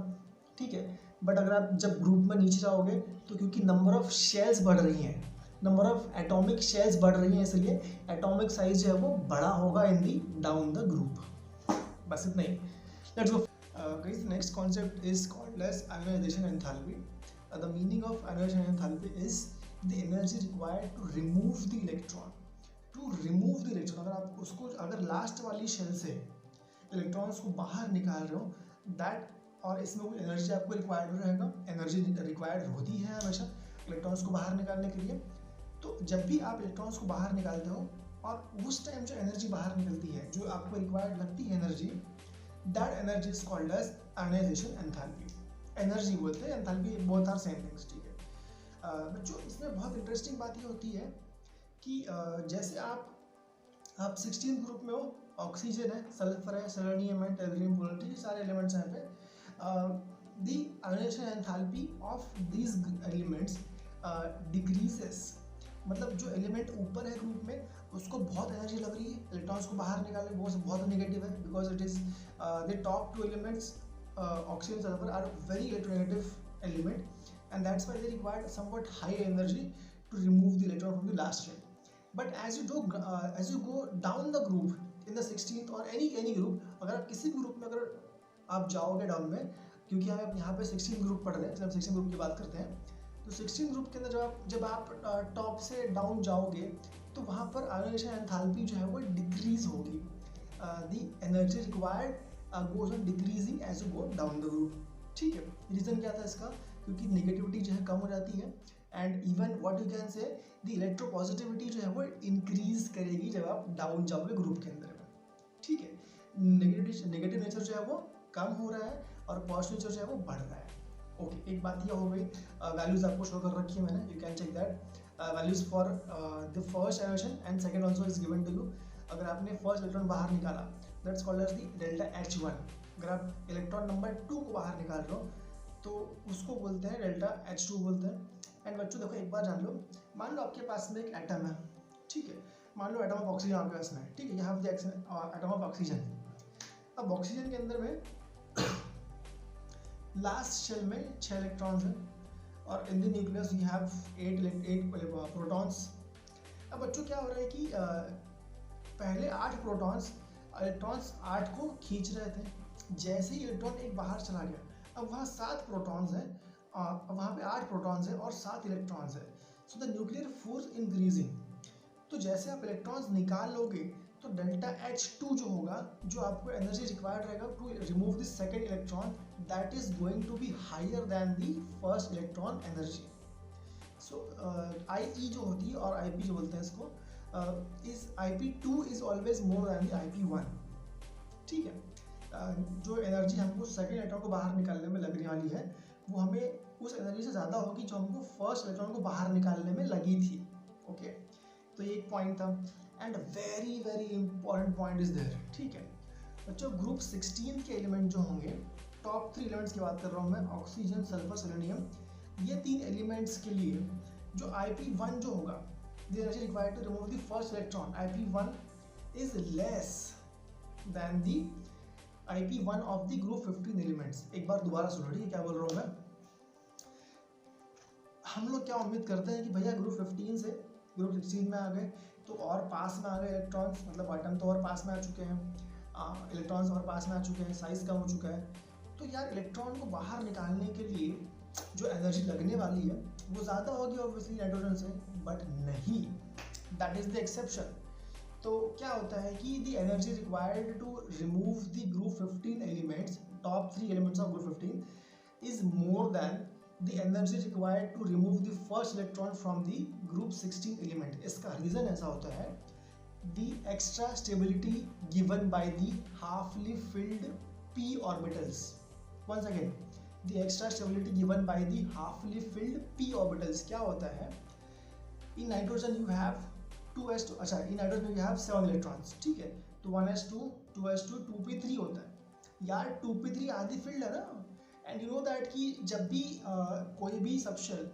ठीक है। बट अगर आप जब ग्रुप में नीचे जाओगे तो क्योंकि नंबर ऑफ शेल्स बढ़ रही हैं, नंबर ऑफ एटॉमिक शेल्स बढ़ रही हैं, इसलिए एटॉमिक साइज जो है वो बड़ा होगा in the down the group. बस इतना ही। Let's go guys, next concept is called as ionisation enthalpy. The meaning of ionisation enthalpy is the energy required to remove the electron. To remove the electron, अगर आप उसको, अगर last वाली shell से electrons को बाहर निकाल रहे हो, दैट, और इसमें कोई एनर्जी आपको रिक्वायर्ड रहेगा। एनर्जी रिक्वायर्ड होती है हमेशा इलेक्ट्रॉन्स को बाहर निकालने के लिए। तो जब भी आप इलेक्ट्रॉन्स को बाहर निकालते हो और उस टाइम जो एनर्जी बाहर निकलती है, जो आपको रिक्वायर्ड लगती है energy, that energy is called as ionisation enthalpy. Energy बोलते हैं, enthalpy, both are same things, ठीक है। बच्चों इसमें बहुत इंटरेस्टिंग बात ये होती है कि जैसे आप 16 ग्रुप में हो, ऑक्सीजन है, सल्फर है, सेलेनियम है, टेलरियम, पोलोनियम, ये सारे एलिमेंट्स हैं यहाँ पे। The ionisation enthalpy of these elements decreases. मतलब जो एलिमेंट ऊपर है ग्रुप में उसको बहुत एनर्जी लग रही है इलेक्ट्रॉन्स को बाहर निकालने, वो बहुत नेगेटिव है, because it is the top 2 elements oxygen, sulphur are very electronegative element, and that's why they required somewhat high energy to remove the electron from the last shell. But as you go down the group in the 16th or any group, अगर आप किसी भी group में अगर आप जाओगे down में, क्योंकि हम यहाँ पे 16 ग्रुप पढ़ रहे हैं, जब 16 ग्रुप की बात करते हैं, तो 16 ग्रुप के अंदर जब आप टॉप से डाउन जाओगे तो वहाँ पर आयोनाइजेशन एंथैल्पी जो है वो डिक्रीज होगी। The energy required goes on decreasing as you go down the group, ठीक है। रीज़न क्या था इसका, क्योंकि नेगेटिविटी जो है कम हो जाती है and even what you can से द इलेक्ट्रोपॉजिटिविटी जो है वो इंक्रीज करेगी जब आप डाउन जाओगे ग्रुप के अंदर में, ठीक है। नेगेटिव नेचर जो है वो कम हो रहा है और पॉजिटिव नेचर जो है वो बढ़ रहा है। ओके, एक बात यह हो गई, वैल्यूज आपको शो कर रखी है मैंने, you can check that values for the first emission and second also is given to you. अगर आपने फर्स्ट इलेक्ट्रॉन बाहर निकाला that's called as the delta H1। अगर आप इलेक्ट्रॉन नंबर 2 को बाहर निकाल रहे हो तो उसको बोलते हैं डेल्टा H2 बोलते हैं। एंड बच्चों देखो एक बार जान लो, मान लो आपके पास में एक एटम है, ठीक है, मान लो एटम ऑफ ऑक्सीजन आपके पास में है, ठीक है, you have the atom of oxygen. अब ऑक्सीजन के अंदर में लास्ट शेल में 6 इलेक्ट्रॉन्स हैं और in the nucleus you have 8 protons. अब बच्चों क्या हो रहा है कि पहले 8 इलेक्ट्रॉन्स 8 को खींच रहे थे, जैसे ही इलेक्ट्रॉन एक बाहर चला गया अब वहाँ 7 प्रोटॉन्स हैं, अब वहाँ पे 8 प्रोटॉन्स हैं और 7 इलेक्ट्रॉन्स हैं, so the nuclear force increasing. तो जैसे आप इलेक्ट्रॉन्स निकाल लोगे तो डेल्टा H2 जो होगा, जो आपको एनर्जी रिक्वायर्ड रहेगा to remove the second electron, that is going to be higher than the first electron energy. So IE जो होती है और IP जो बोलते हैं इसको, is IP2 is always more than the IP1, ठीक है। जो एनर्जी हमको सेकेंड इलेक्ट्रॉन को बाहर निकालने में लगने वाली है वो हमें उस एनर्जी से ज़्यादा होगी जो हमको फर्स्ट इलेक्ट्रॉन को बाहर निकालने में लगी थी। ओके, तो ये एक पॉइंट था। And very very important point is there, ठीक है बच्चों। ग्रुप 16 के एलिमेंट जो होंगे, टॉप 3 एलिमेंट्स की बात कर रहा हूँ मैं, ऑक्सीजन, सल्फर, सेलेनियम, ये 3 एलिमेंट्स के लिए जो IP1 जो होगा, the energy required to remove the first electron, IP1 is less than the IP1 of the group 15 elements. एक बार दोबारा सुनो, ठीक है क्या बोल रहा हूँ मैं। हम लोग क्या उम्मीद करते हैं कि भैया ग्रुप 15 से ग्रुप 16 में आ गए तो और पास में आ गए इलेक्ट्रॉन्स, मतलब एटम तो और पास में आ चुके हैं, इलेक्ट्रॉन्स और पास में आ चुके हैं, साइज कम हो चुका है, तो यार इलेक्ट्रॉन को बाहर निकालने के लिए जो एनर्जी लगने वाली है वो ज़्यादा होगी ऑब्वियसली नाइट्रोजन से, बट नहीं, दैट इज द एक्सेप्शन। तो क्या होता है कि the energy required to remove the group 15 elements, top 3 elements of group 15 is more than the energy required to remove the first electron from the group 16 element। इसका reason ऐसा होता है, the extra stability given by the halfly filled p orbitals, once again the extra stability given by the halfly filled p orbitals। क्या होता है, in nitrogen you have 2s2, अच्छा in nitrogen you have 7 electrons, ठीक है, तो 1s2 2s2 2p3 होता है यार, 2p3 आधी फील्ड है ना। एंड यू नो दैट कि जब भी कोई भी सबशेल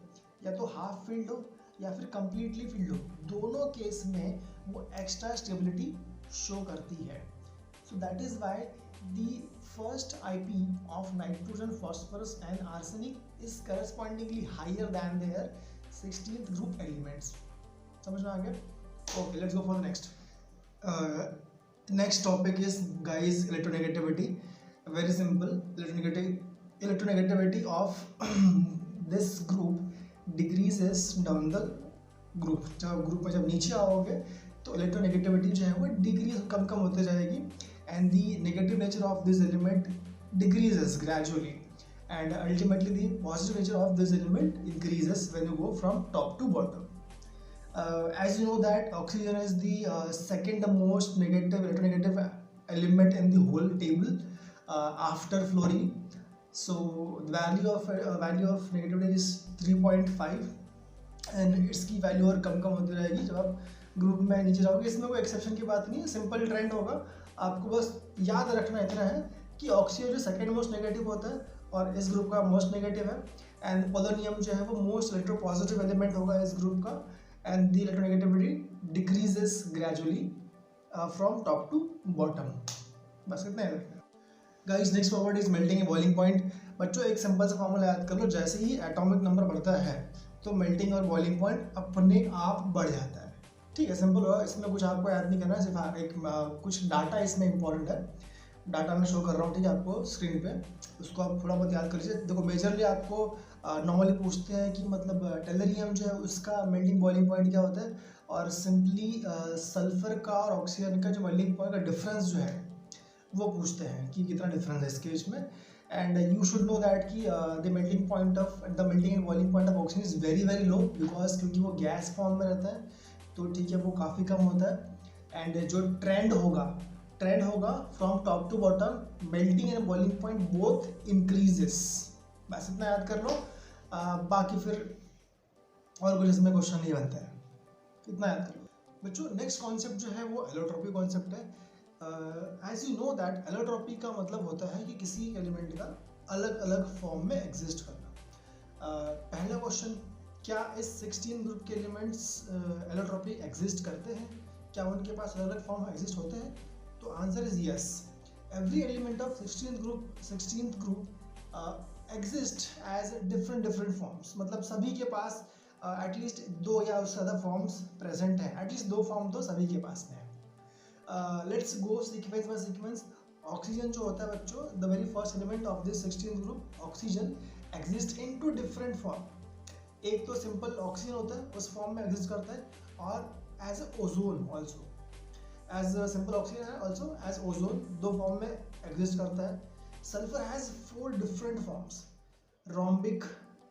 या तो हाफ फील्ड हो या फिर कंप्लीटली फील्ड हो, दोनों केस में वो एक्स्ट्रा स्टेबिलिटी शो करती है। So that is why the first IP of nitrogen, phosphorus and arsenic is correspondingly higher than their 16th group elements. समझ में आ गया? Okay, let's go for the next. Next topic is guys electronegativity. Very simple, electronegativity of this group decreases down the group। जब group में जब नीचे आओगे तो इलेक्ट्रोनेगेटिविटी जो है वो डिक्रीज कम होते जाएगी, and the negative nature of this element decreases gradually, and ultimately the positive nature of this element increases when you go from top to bottom. As you know that oxygen is the second most negative electronegative element in the whole table after fluorine। So the value of negativity is 3.5 and इसकी value और कम होती रहेगी जब आप group में नीचे जाओगे। इसमें कोई एक्सेप्शन की बात नहीं है, सिंपल ट्रेंड होगा। आपको बस याद रखना इतना है कि ऑक्सीजन जो सेकेंड मोस्ट नेगेटिव होता है और इस ग्रुप का मोस्ट नेगेटिव है, एंड पोलोनियम जो है वो मोस्ट इलेक्ट्रोपॉजिटिव एलिमेंट होगा इस ग्रुप का, and the electronegativity decreases gradually from top to bottom. बस इतना है guys. Next forward is melting boiling point. बच्चों एक सिंपल सा फॉर्मूला याद कर लो, जैसे ही एटॉमिक नंबर बढ़ता है तो मेल्टिंग और बॉइलिंग पॉइंट अपने आप बढ़ जाता है, ठीक है, सिंपल होगा। इसमें कुछ आपको याद नहीं करना है, सिर्फ एक कुछ डाटा इसमें इंपॉर्टेंट है, डाटा मैं शो कर रहा हूँ, ठीक है, आपको स्क्रीन पे, उसको आप थोड़ा बहुत याद कर लीजिए। देखो मेजरली आपको नॉर्मली पूछते हैं कि मतलब टेलरियम जो है उसका मेल्टिंग बॉइलिंग पॉइंट क्या होता है, और सिंपली सल्फर का और ऑक्सीजन का जो मेल्टिंग पॉइंट का डिफरेंस जो है वो पूछते हैं कि कितना डिफरेंस है इसके बीच में। And you should know that कि the melting and boiling point of oxygen is very very low, because क्योंकि वो गैस फॉर्म में रहता है, तो ठीक है वो काफ़ी कम होता है। एंड जो ट्रेंड होगा from top to bottom, melting and boiling point both increases. बस इतना याद कर लो, बाकी फिर और कुछ इसमें क्वेश्चन नहीं बनता है, इतना याद कर लो बच्चों। नेक्स्ट कॉन्सेप्ट जो है वो एलोट्रॉपी कॉन्सेप्ट है। As you know that allotropy का मतलब होता है कि किसी एलिमेंट का अलग अलग फॉर्म में एग्जिस्ट करना। पहला क्वेश्चन, क्या इस 16 ग्रुप के एलिमेंट्स एलोट्रॉपी एग्जिस्ट करते हैं, क्या उनके पास अलग अलग फॉर्म एग्जिस्ट होते हैं? तो answer is yes. Every element of 16th group exist as different forms, मतलब सभी के पास एटलीस्ट 2 या उससे ज़्यादा फॉर्म्स प्रेजेंट हैं, एटलीस्ट 2 फॉर्म तो सभी के पास में है। Let's go sequence by sequence. Oxygen जो होता है बच्चों, the very first element of this 16th group, oxygen exist in 2 different form. एक तो सिंपल ऑक्सीजन होता है, उस फॉर्म में एग्जिस्ट करता है, और as ozone also, as simple oxygen है, ऑल्सो एज ओजोन, 2 फॉर्म में एग्जिस्ट करता है। Sulphur has 4 different forms, rhombic,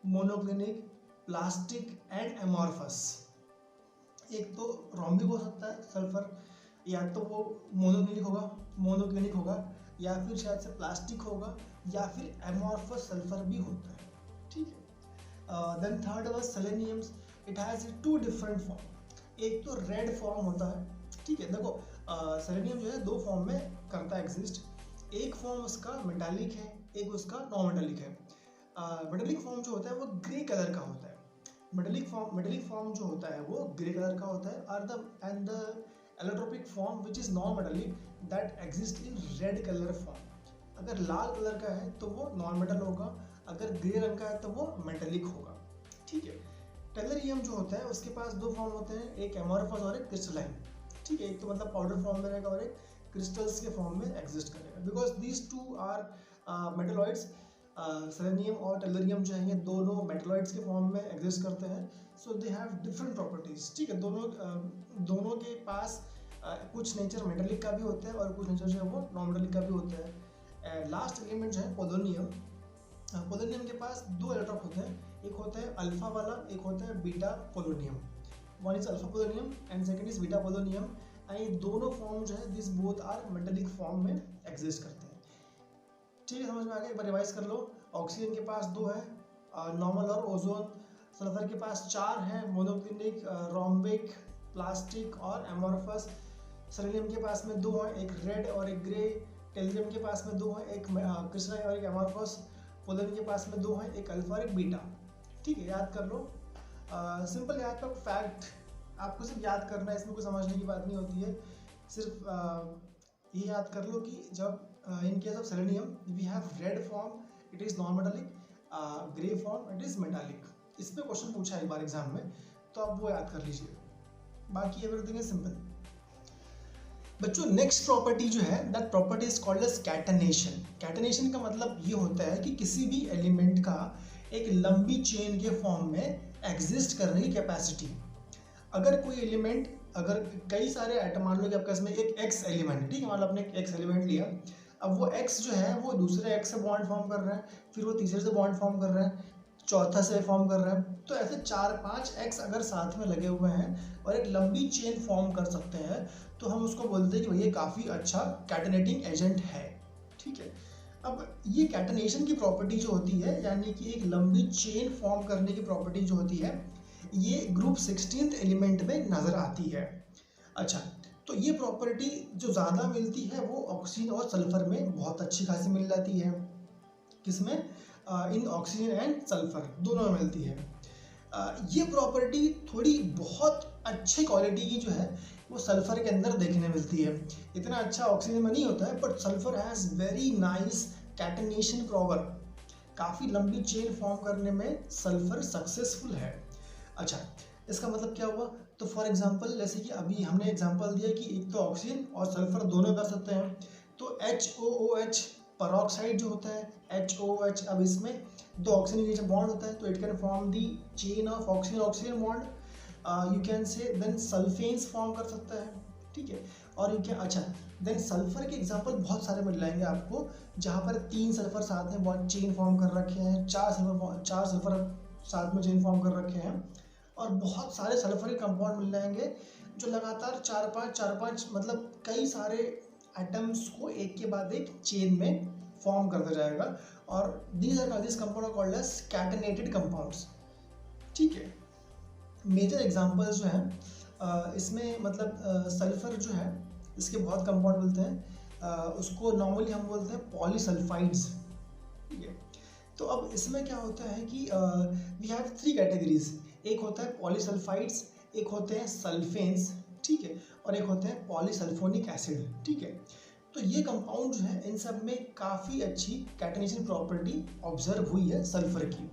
monoclinic, plastic and amorphous. एक तो रोम्बिक हो सकता है सल्फर, या तो वो मोनोक्लिनिक होगा, या फिर शायद से प्लास्टिक होगा, या फिर एमॉर्फस सल्फर भी होता है, ठीक है। Then third was selenium, it has 2 different form. एक तो रेड फॉर्म होता है, ठीक है। देखो सेलेनियम जो है 2 फॉर्म में करता है एग्जिस्ट, एक फॉर्म उसका मेटालिक है, एक उसका नॉन मेटालिक है। मेटालिक फॉर्म जो होता है वो ग्रे कलर का होता है, मेटालिक फॉर्म जो होता है वो ग्रे कलर का होता है, और the allotropic form which is non metallic that exist in red colour form. अगर लाल कलर का है तो वो नॉन मेटल होगा, अगर ग्रे रंग का है तो वो मेटालिक होगा, ठीक है। टेलरियम जो होता है उसके पास 2 फॉर्म होते हैं, एक एमॉर्फस और एक क्रिस्टलाइन, ठीक है। एक तो मतलब पाउडर फॉर्म में रहेगा और एक क्रिस्टल्स के फॉर्म में एग्जिस्ट करेगा, because these 2 are metalloids. Selenium और टेलरियम जो है ये दोनों मेटलॉइड्स के फॉर्म में एग्जिस्ट करते हैं, सो दे हैव डिफरेंट प्रॉपर्टीज, ठीक है। दोनों के पास कुछ नेचर मेटालिक का भी होता है और कुछ नेचर जो है वो नॉन मेटालिक का भी होता है। लास्ट एलिमेंट जो है पोलोनियम, पोलोनियम के पास 2 एलोट्रॉप होते हैं, एक होता है अल्फा वाला, एक होता है beta polonium. One is alpha polonium and second is beta polonium, and ये दोनों फॉर्म जो है this both are metallic form में एग्जिस्ट करते हैं, ठीक है। समझ में आ गया? एक बार रिवाइज कर लो। ऑक्सीजन के पास 2 है, नॉर्मल और ओजोन। सल्फर के पास 4 है, मोनोक्लिनिक, रोम्बिक, प्लास्टिक और एमॉर्फस। सेलेनियम के पास में 2 हैं, एक रेड और एक ग्रे। टेलरियम के पास में 2 हैं, एक क्रिस्टलाइन और एक एमॉर्फस। पोलोनियम के पास में 2 हैं, एक अल्फा और एक बीटा, ठीक है। याद कर लो, सिंपल याद का फैक्ट आपको सिर्फ याद करना है, इसमें कोई समझने की बात नहीं होती है। सिर्फ ये याद कर लो कि जब in case of selenium we have red form, it is non-metallic, grey form, it is metallic। इस पे क्वेश्चन पूछा है एक बार एग्जाम में, तो आप वो याद कर लीजिए, बाकी एवरीथिंग इज सिंपल। बच्चों नेक्स्ट प्रॉपर्टी जो है that property is called as catenation. Catenation का मतलब ये होता है कि किसी भी एलिमेंट का एक लंबी चेन के फॉर्म में एग्जिस्ट करने की कैपेसिटी। अगर कोई एलिमेंट, अगर कई सारे आइटम, मान लो कि आपके पास में एक एक्स एलिमेंट, ठीक है, मान लो आपने एक एक्स एलिमेंट लिया, अब वो एक्स जो है वो दूसरे एक्स से बॉन्ड फॉर्म कर रहा है, फिर वो तीसरे से बॉन्ड फॉर्म कर रहा है, चौथा से फॉर्म कर रहा है, तो ऐसे 4-5 एक्स अगर साथ में लगे हुए हैं और एक लंबी चेन फॉर्म कर सकते हैं, तो हम उसको बोलते हैं कि भैया काफ़ी अच्छा कैटनेटिंग एजेंट है, ठीक है। अब ये कैटनेशन की प्रॉपर्टी जो होती है, यानी कि एक लंबी चेन फॉर्म करने की प्रॉपर्टी जो होती है, ये ग्रुप 16th एलिमेंट में नज़र आती है। अच्छा, तो ये प्रॉपर्टी जो ज़्यादा मिलती है वो ऑक्सीजन और सल्फर में बहुत अच्छी खासी मिल जाती है। किसमें? इन ऑक्सीजन एंड सल्फर दोनों में मिलती है। ये प्रॉपर्टी थोड़ी बहुत अच्छी क्वालिटी की जो है वो सल्फर के अंदर देखने मिलती है। इतना अच्छा ऑक्सीजन में नहीं होता है, but sulphur has very nice catenation power. काफ़ी लंबी चेन फॉर्म करने में सल्फर सक्सेसफुल है। अच्छा, इसका मतलब क्या हुआ? तो फॉर एग्जांपल, जैसे कि अभी हमने एग्जांपल दिया कि एक तो ऑक्सीजन और सल्फर दोनों कर सकते हैं, तो HOOH पेरोक्साइड जो होता है HOOH, अब इसमें 2 ऑक्सीजन के नीचे बॉन्ड होता है, तो it can form the chain of oxygen oxygen bond. You can say then sulphanes form कर सकता है, ठीक है। और ये क्या, अच्छा देन सल्फर के एग्जांपल बहुत सारे मिल जाएंगे आपको, जहाँ पर 3 सल्फर साथ में बहुत चेन फॉर्म कर रखे हैं, 4 सल्फर साथ में चेन फॉर्म कर रखे हैं, और बहुत सारे सल्फर के कंपाउंड मिल जाएंगे जो लगातार 4-5 मतलब कई सारे एटम्स को एक के बाद एक चेन में फॉर्म करता जाएगा, और this compound are called as catenated compounds, ठीक है। मेजर एग्जांपल्स जो हैं इसमें मतलब सल्फर जो है इसके बहुत कंपाउंड मिलते हैं, उसको नॉर्मली हम बोलते हैं पॉलीसल्फाइड्स, ठीक है। तो अब इसमें क्या होता है कि वी हैव 3 कैटेगरीज, एक होता है पॉलीसल्फाइड्स, एक होते हैं सल्फेन्स, ठीक है, और एक होते हैं पॉलीसल्फोनिक एसिड, ठीक है। तो ये कंपाउंड जो है इन सब में काफ़ी अच्छी कैटेनेशन प्रॉपर्टी ऑब्जर्व हुई है सल्फर की।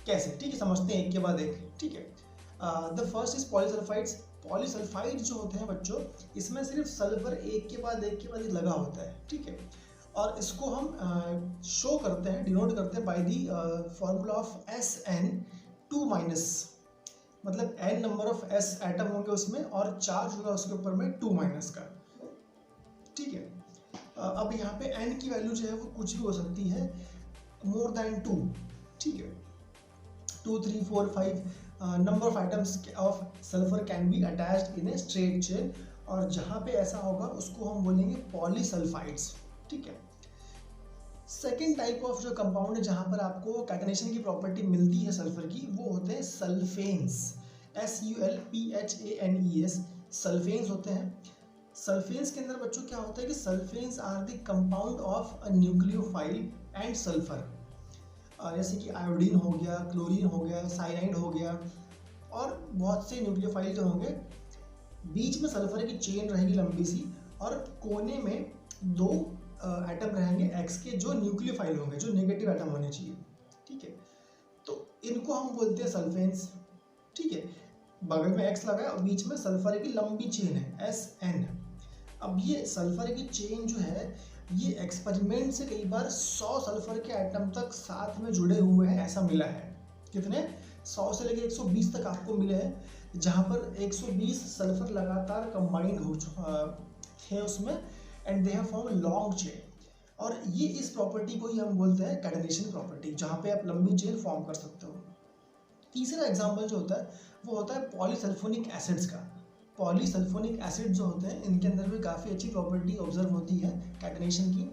कैसे, ठीक है, समझते हैं एक के बाद एक, ठीक है। The first is polysulphides. Polysulphide जो होते हैं बच्चों, इसमें सिर्फ सल्फर एक के बाद एक लगा होता है, ठीक है, और इसको हम शो करते हैं, डिनोट करते हैं by the formula of SN2-, मतलब n number of s atom होंगे उसमें और चार्ज होगा उसके ऊपर में 2- का, ठीक है। अब यहाँ पे n की वैल्यू जो है वो कुछ भी हो सकती है, मोर देन 2, ठीक है, 2, 3, 4, 5 number of items of sulphur can be attached in a straight chain, और जहाँ पे ऐसा होगा उसको हम बोलेंगे पॉलीसल्फाइड्स, ठीक है। सेकेंड टाइप ऑफ जो कंपाउंड है जहाँ पर आपको कैटेनेशन की प्रॉपर्टी मिलती है सल्फर की, वो होते हैं सल्फेन्स, SULPHANES, सल्फेन्स होते हैं। सल्फेन्स के अंदर बच्चों क्या होता है कि sulphanes are the compound of a nucleophile and sulphur, जैसे कि आयोडीन हो गया, क्लोरीन हो गया, साइनाइड हो गया, और बहुत से न्यूक्लियोफाइल जो होंगे, बीच में सल्फर की चेन रहेगी लंबी सी, और कोने में 2 एटम रहेंगे एक्स के जो न्यूक्लियोफाइल होंगे, जो नेगेटिव एटम होने चाहिए, ठीक है। तो इनको हम बोलते हैं सल्फेन्स, ठीक है। बगल में एक्स लगा है और बीच में सल्फर की लंबी चेन है SN। अब ये सल्फर की चेन जो है ये एक्सपेरिमेंट से कई बार 100 सल्फर के एटम तक साथ में जुड़े हुए हैं, ऐसा मिला है। कितने, 100 से लेकर 120 तक आपको मिले हैं, जहाँ पर 120 सल्फर लगातार कंबाइंड हो थे उसमें, and they have form long chain, और ये इस प्रॉपर्टी को ही हम बोलते हैं कैटेनेशन प्रॉपर्टी, जहाँ पे आप लंबी चेन फॉर्म कर सकते हो। तीसरा एग्जाम्पल जो होता है वो होता है पॉलीसल्फोनिक एसिड्स का। पॉलीसल्फोनिक एसिड जो होते हैं इनके अंदर भी काफ़ी अच्छी प्रॉपर्टी ऑब्जर्व होती है कैटेनेशन की।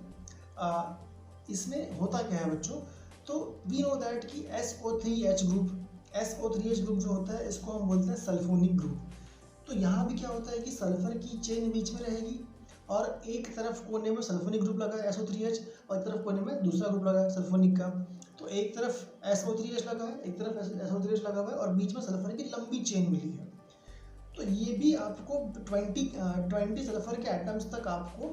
इसमें होता क्या है बच्चों, तो वी नो दैट कि SO3H ग्रुप जो होता है इसको हम बोलते हैं सल्फोनिक ग्रुप। तो यहाँ भी क्या होता है कि सल्फर की चेन बीच में रहेगी, और एक तरफ कोने में सल्फोनिक ग्रुप लगा है SO3H, और एक तरफ कोने में दूसरा ग्रुप लगा है सल्फोनिक का। तो एक तरफ SO3H लगा है, एक तरफ SO3H लगा हुआ है, और बीच में सल्फर की लंबी चेन मिली है। तो ये भी आपको 20 सल्फर के एटम्स तक आपको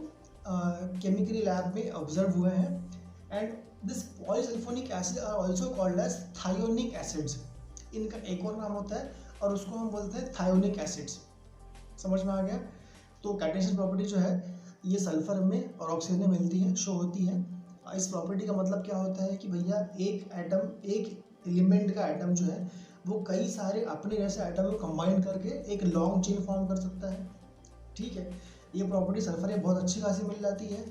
केमिकली लैब में ऑब्जर्व हुए हैं, and this polysulphonic acid are also called as thionic acids. इनका एक और नाम होता है और उसको हम बोलते हैं थायोनिक एसिड्स। समझ में आ गया। तो कैटेनेशन प्रॉपर्टी जो है ये सल्फर में और ऑक्सीजन में मिलती है, शो होती है। इस प्रॉपर्टी का मतलब क्या होता है कि भैया एक एलिमेंट का एटम जो है वो कई सारे अपने जैसे एटम को कंबाइन करके एक लॉन्ग चेन फॉर्म कर सकता है, ठीक है। ये प्रॉपर्टी सल्फर में बहुत अच्छी खासी मिल जाती है,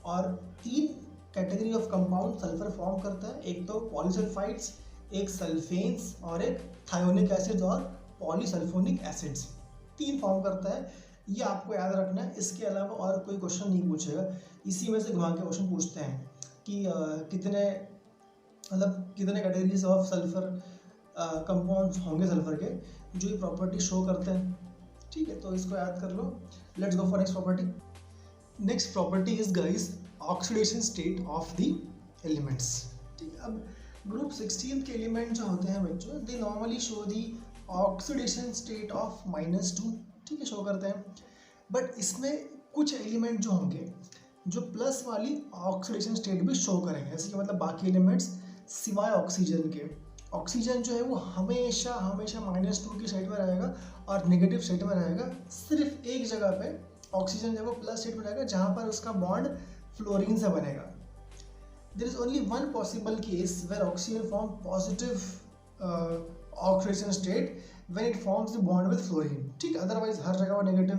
और 3 category of compound sulphur form करता है, एक तो पॉलीसल्फाइड्स, एक सल्फेन्स, और एक थायोनिक एसिड्स और पॉलीसल्फोनिक एसिड्स। 3 फॉर्म करता है, ये आपको याद रखना है। इसके अलावा और कोई क्वेश्चन नहीं पूछेगा, इसी में से घुमा के क्वेश्चन पूछते हैं कि कितने कैटेगरीज ऑफ सल्फर कंपाउंड्स होंगे सल्फर के जो ये प्रॉपर्टी शो करते हैं, ठीक है। तो इसको याद कर लो। Let's go for next property. Next property is guys oxidation state of the elements, ठीक है। अब ग्रुप 16 के एलिमेंट जो होते हैं बच्चों, they normally show the oxidation state of -2, ठीक है, शो करते हैं। बट इसमें कुछ एलिमेंट जो होंगे जो प्लस वाली ऑक्सीडेशन स्टेट भी शो करेंगे, जैसे कि मतलब बाकी एलिमेंट्स सिवाय ऑक्सीजन के। ऑक्सीजन जो है वो हमेशा -2 की साइड में रहेगा और नेगेटिव साइड में रहेगा। सिर्फ एक जगह पे ऑक्सीजन जो है वो प्लस साइड में रहेगा, जहाँ पर उसका बॉन्ड फ्लोरीन से बनेगा। There is only one possible case where oxygen form positive oxidation state when it forms the bond with fluorine, ठीक। अदरवाइज हर जगह वो नेगेटिव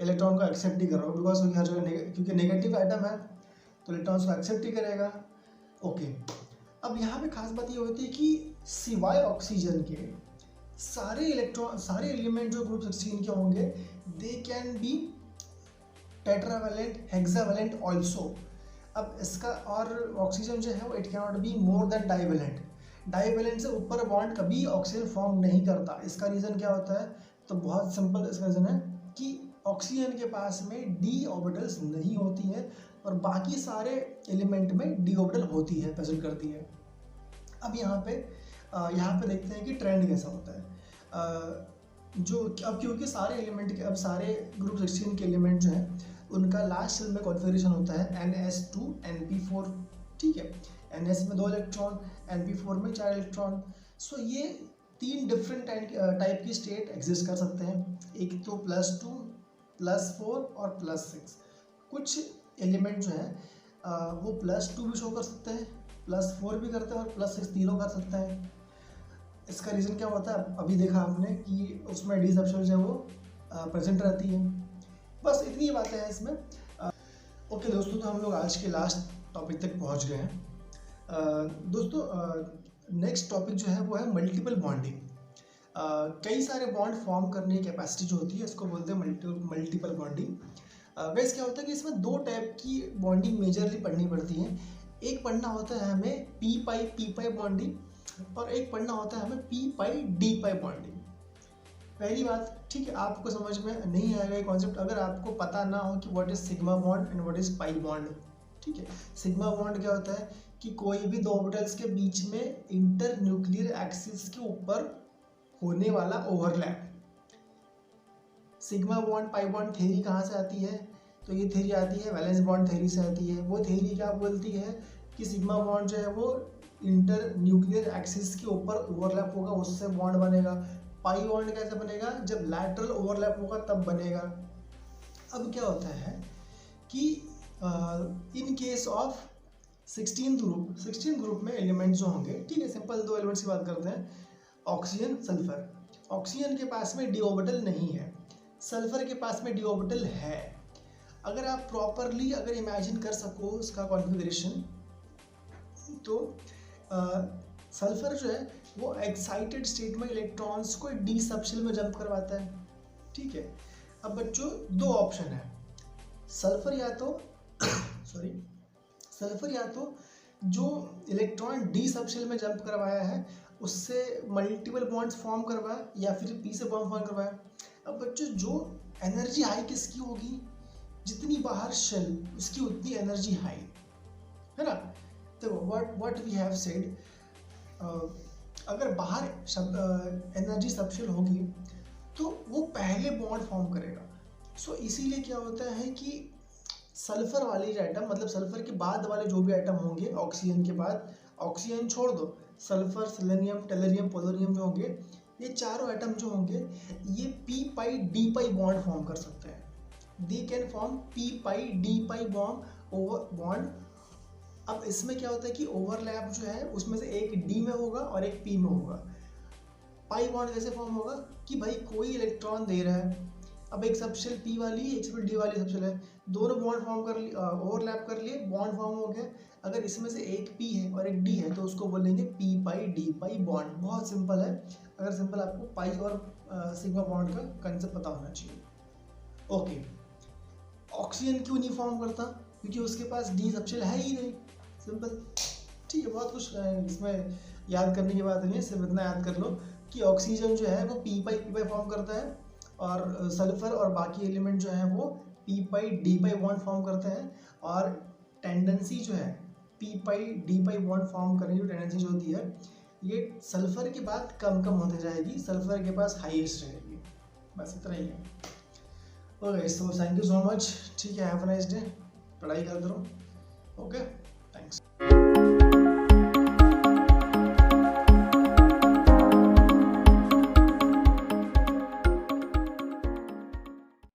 इलेक्ट्रॉन को एक्सेप्ट ही कर रहा हूँ, बिकॉज क्योंकि हर जगह क्योंकि नेगेटिव आइटम है तो इलेक्ट्रॉन्स को एक्सेप्ट ही करेगा। ओके, अब यहाँ पे खास बात ये होती है कि सिवाय ऑक्सीजन के सारे एलिमेंट जो ग्रुप 16 के होंगे they can be tetravalent, hexavalent also. अब इसका और ऑक्सीजन जो है वो it can not be more than divalent. Divalent से ऊपर बॉन्ड कभी ऑक्सीजन फॉर्म नहीं करता। इसका रीज़न क्या होता है? तो बहुत सिंपल इसका रीज़न है कि ऑक्सीजन के पास में डी ऑर्बिटल्स नहीं होती हैं और बाकी सारे एलिमेंट में डी ऑर्बिटल होती है, प्रेजेंट करती है। अब यहाँ पे देखते हैं कि ट्रेंड कैसा होता है। जो अब क्योंकि सारे एलिमेंट के, अब सारे ग्रुप 16 के एलिमेंट जो हैं उनका लास्ट शेल में कॉन्फ़िगरेशन होता है NS2 NP4, ठीक है। NS में 2 इलेक्ट्रॉन, NP4 में 4 इलेक्ट्रॉन। सो ये 3 डिफरेंट टाइप की स्टेट एग्जिस्ट कर सकते हैं, एक तो +2, +4 और +6। कुछ एलिमेंट जो है वो +2 भी शो कर सकते हैं, +4 भी करते हैं और +6 तीनों कर सकते हैं। इसका रीज़न क्या होता है? अभी देखा आपने कि उसमें डी सबशेल जो है वो प्रेजेंट रहती है। बस इतनी बातें हैं इसमें। ओके दोस्तों, तो हम लोग आज के लास्ट टॉपिक तक पहुंच गए हैं। दोस्तों नेक्स्ट टॉपिक जो है वो है मल्टीपल बॉन्डिंग। कई सारे बॉन्ड फॉर्म करने की कैपेसिटी जो होती है इसको बोलते हैं मल्टीपल बॉन्डिंग। वैसे क्या होता है कि इसमें 2 टाइप की बॉन्डिंग मेजरली पढ़नी पड़ती है। एक पढ़ना होता है हमें पी पाई बॉन्डिंग और एक पढ़ना होता है हमें पी पाई डी पाई बॉन्डिंग। पहली बात, ठीक है, आपको समझ में नहीं आएगा ये कॉन्सेप्ट अगर आपको पता ना हो कि what is sigma bond and what is pi bond, ठीक है। सिग्मा बॉन्ड क्या होता है कि कोई भी 2 ऑर्बिटल्स के बीच में इंटर न्यूक्लियर एक्सिस के ऊपर होने वाला overlap. Sigma bond pi bond theory कहाँ से आती है? तो ये थ्योरी आती है वैलेंस बॉन्ड थ्योरी से आती है। वो थ्योरी क्या बोलती है कि सिग्मा बॉन्ड जो है वो इंटर न्यूक्लियर एक्सिस के ऊपर ओवरलैप होगा, उससे बॉन्ड बनेगा। पाई बॉन्ड कैसे बनेगा? जब लैटरल ओवरलैप होगा तब बनेगा। अब क्या होता है कि इन केस ऑफ 16 ग्रुप में एलिमेंट जो होंगे, ठीक है, सिंपल 2 एलिमेंट्स की बात करते हैं, ऑक्सीजन सल्फर। ऑक्सीजन के पास में डी ऑर्बिटल नहीं है, सल्फर के पास में डी ऑर्बिटल है। अगर आप प्रॉपरली अगर इमेजिन कर सको उसका कॉन्फ़िगरेशन, तो सल्फर जो है वो एक्साइटेड स्टेट में इलेक्ट्रॉन्स को डी सबशेल में जंप करवाता है, ठीक है। अब बच्चों 2 ऑप्शन है, सल्फर या तो जो इलेक्ट्रॉन डी सबशेल में जंप करवाया है उससे मल्टीपल बॉन्ड्स फॉर्म करवाया या फिर पी से बॉन्ड फॉर्म करवाया। अब बच्चों जो एनर्जी हाई किसकी होगी? जितनी बाहर शेल उसकी उतनी एनर्जी हाई, है ना। तो व्हाट वी हैव सेड, अगर बाहर एनर्जी सबशेल होगी तो वो पहले बॉन्ड फॉर्म करेगा। सो इसीलिए क्या होता है कि सल्फर वाले जो आइटम, मतलब सल्फर के बाद वाले जो भी आइटम होंगे ऑक्सीजन के बाद, ऑक्सीजन छोड़ दो, सल्फर, सेलेनियम, टेलरियम, पोलोनियम जो होंगे, ये चारों आइटम जो होंगे ये पी पाई डी पाई बॉन्ड फॉर्म कर सकते हैं। They can form p pi D pi bond. अब इसमें क्या होता है कि ओवरलैप जो है उसमें से एक डी में होगा और एक पी में होगा। पाई बॉन्ड कैसे फॉर्म होगा कि भाई कोई इलेक्ट्रॉन दे रहा है, अब एक सबशेल पी वाली एक सबशेल डी वाली सबशेल है, दोनों बॉन्ड फॉर्म कर लिए, ओवरलैप कर लिए, बॉन्ड फॉर्म हो गया। अगर इसमें से एक पी है और एक डी है तो उसको बोलेंगे पी पाई डी पाई बॉन्ड। बहुत सिंपल है, अगर सिंपल आपको पाई और सिग्मा बॉन्ड का कंसेप्ट पता होना चाहिए। ओके, ऑक्सीजन क्यों नहीं फॉर्म करता? क्योंकि उसके पास डी सबशेल है ही नहीं, सिंपल, ठीक है। बहुत कुछ इसमें याद करने की बात नहीं है, सिर्फ इतना याद कर लो कि ऑक्सीजन जो है वो पी पाई फॉर्म करता है और सल्फर और बाकी एलिमेंट जो है वो पी पाई डी पाई बॉन्ड फॉर्म करते हैं। और टेंडेंसी जो है पी पाई डी पाई बॉन्ड फॉर्म करने की टेंडेंसी जो होती है ये सल्फर के बाद कम होते जाएगी, सल्फर के पास हाईएस्ट रहेगी। बस इतना ही है। Okay, so thank you so much, ठीक है, हैव अ नाइस डे, पढ़ाई करते रहो। Okay, thanks.